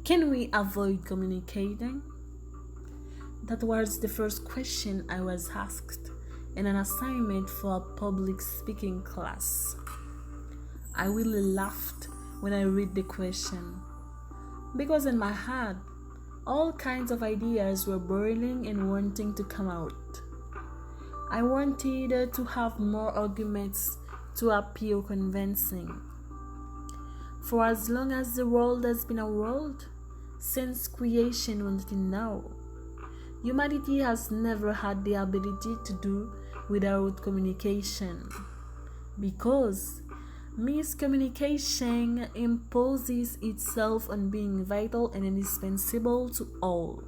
Can we avoid communicating? That was the first question I was asked in an assignment for a public speaking class. I really laughed when I read the question because in my head, all kinds of ideas were boiling and wanting to come out. I wanted to have more arguments to appear convincing. For as long as the world has been a world, since creation until now, humanity has never had the ability to do without communication, because miscommunication imposes itself on being vital and indispensable to all.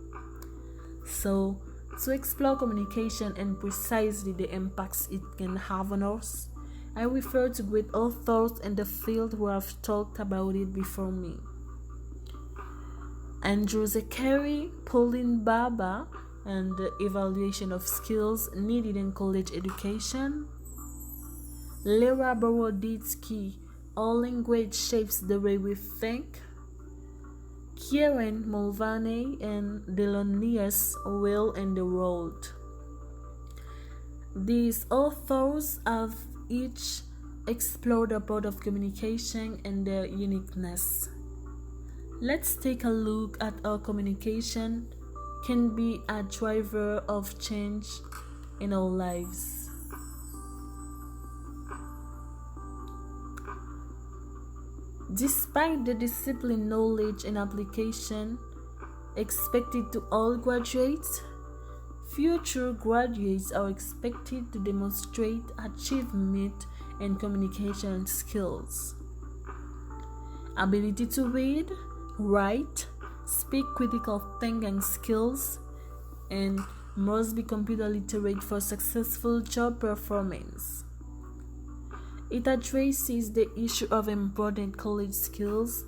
So, to explore communication and precisely the impacts it can have on us, I refer to great authors in the field who have talked about it before me. Andrew Zachary, Pauline Baba, and the evaluation of skills needed in college education. Lera Boroditsky, all language shapes the way we think. Kieran Mulvaney and The Loneliest Will in the World. These authors have each explored a part of communication and their uniqueness. Let's take a look at how communication can be a driver of change in our lives. Despite the discipline, knowledge, and application expected to all graduates, future graduates are expected to demonstrate achievement in communication skills. Ability to read, write, speak, critical thinking skills, and must be computer literate for successful job performance. It addresses the issue of important college skills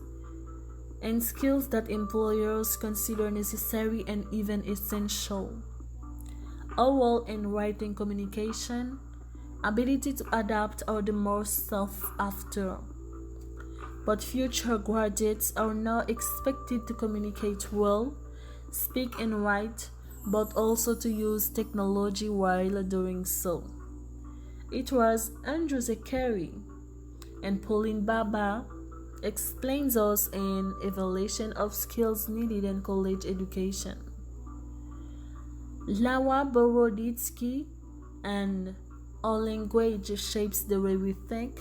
and skills that employers consider necessary and even essential. Oral and writing communication, ability to adapt are the most sought after. But future graduates are now expected to communicate well, speak and write, but also to use technology while doing so. It was Andrew Zachary and Pauline Baba explains us in evaluation of skills needed in college education. Lera Boroditsky and All Language Shapes the Way We Think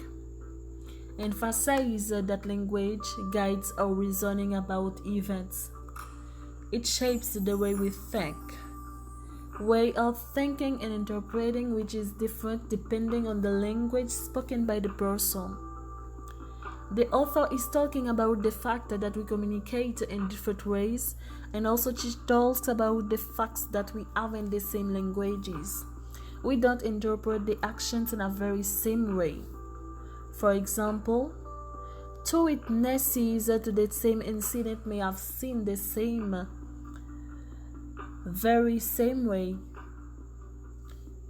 emphasize that language guides our reasoning about events. It shapes the way we think, way of thinking and interpreting, which is different depending on the language spoken by the person. The author is talking about the fact that we communicate in different ways, and also she talks about the facts that we have in the same languages. We don't interpret the actions in a very same way. For example, two witnesses to the same incident may have seen the very same way.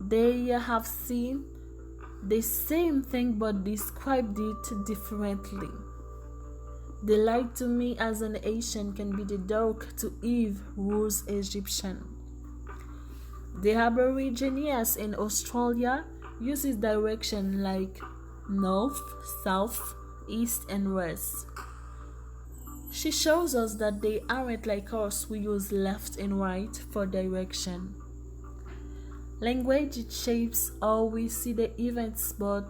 They have seen the same thing but described it differently. The light to me as an Asian can be the dark to Eve who's Egyptian. The Aborigines in Australia uses direction like north, south, east and west. She shows us that they aren't like us who use left and right for direction. Language shapes how we see the events but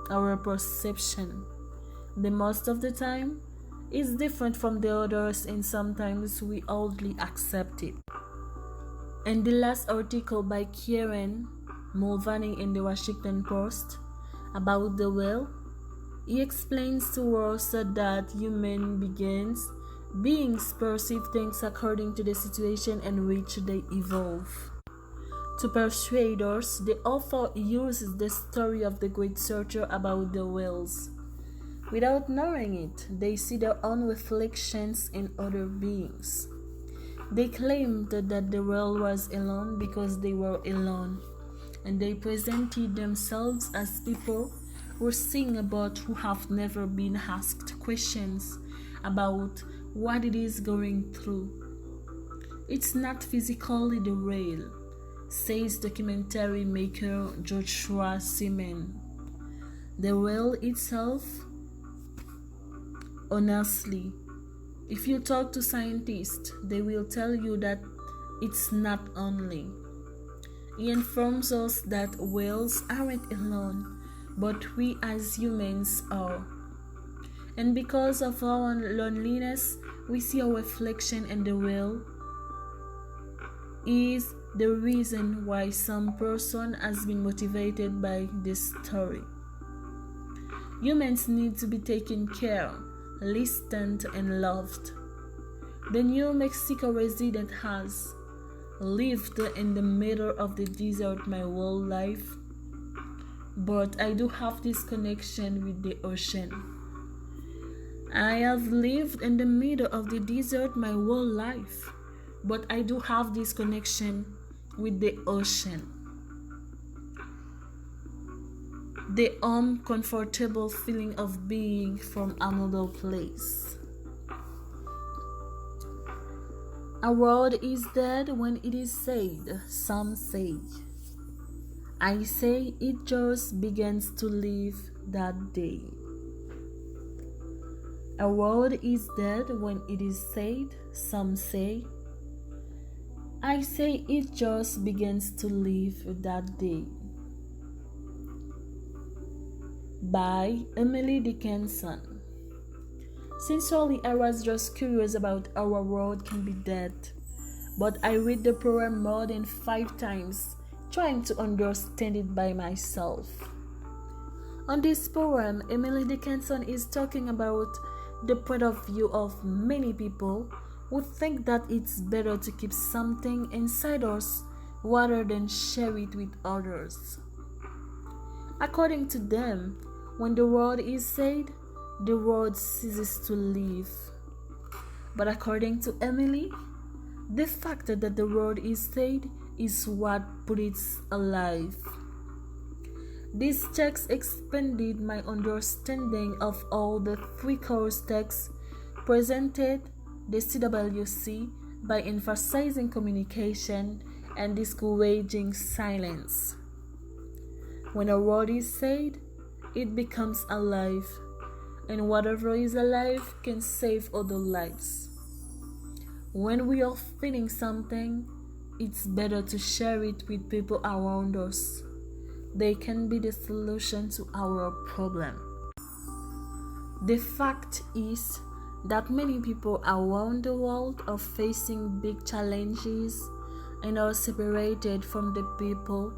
our perception. The most of the time is different from the others and sometimes we oddly accept it. In the last article by Kieran Mulvaney in the Washington Post about the will, he explains to us that human beings perceive things according to the situation in which they evolve. To persuade us, the author uses the story of the great searcher about the whales. Without knowing it, they see their own reflections in other beings. They claimed that the whale was alone because they were alone, and they presented themselves as people who sing about who have never been asked questions about what it is going through. It's not physically the real, says documentary maker Joshua Seaman. The whale itself, honestly, if you talk to scientists, they will tell you that it's not only. He informs us that whales aren't alone, but we as humans are. And because of our loneliness, we see a reflection in the whale. Is the reason why some person has been motivated by this story. Humans need to be taken care, listened, and loved. The New Mexico resident has lived in the middle of the desert my whole life, but I do have this connection with the ocean. I have lived in the middle of the desert my whole life, but I do have this connection with the ocean. The uncomfortable feeling of being from another place. A word is dead when it is said, some say. I say it just begins to live that day. A word is dead when it is said, some say. I say it just begins to live that day. By Emily Dickinson. Sincerely, I was just curious about how a word can be dead, but I read the poem more than 5 times, trying to understand it by myself. On this poem, Emily Dickinson is talking about the point of view of many people who think that it's better to keep something inside us rather than share it with others. According to them, when the word is said, the word ceases to live. But according to Emily, the fact that the word is said is what puts it alive. This text expanded my understanding of all the 3 course texts presented the CWC by emphasizing communication and discouraging silence. When a word is said, it becomes alive, and whatever is alive can save other lives. When we are feeling something, it's better to share it with people around us. They can be the solution to our problem. The fact is that many people around the world are facing big challenges and are separated from the people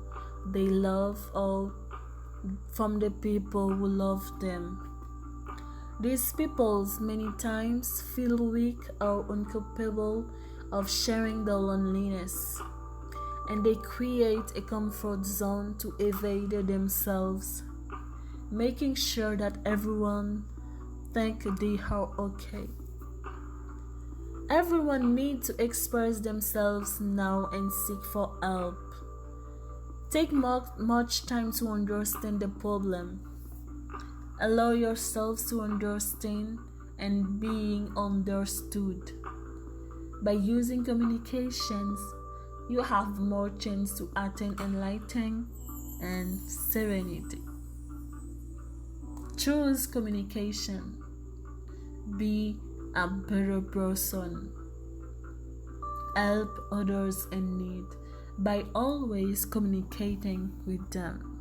they love or from the people who love them. These people many times feel weak or incapable of sharing their loneliness, and they create a comfort zone to evade themselves, making sure that everyone thinks they are okay. Everyone needs to express themselves now and seek for help. Take much time to understand the problem. Allow yourselves to understand and being understood. By using communications, you have more chance to attain enlightenment and serenity. Choose communication. Be a better person. Help others in need by always communicating with them.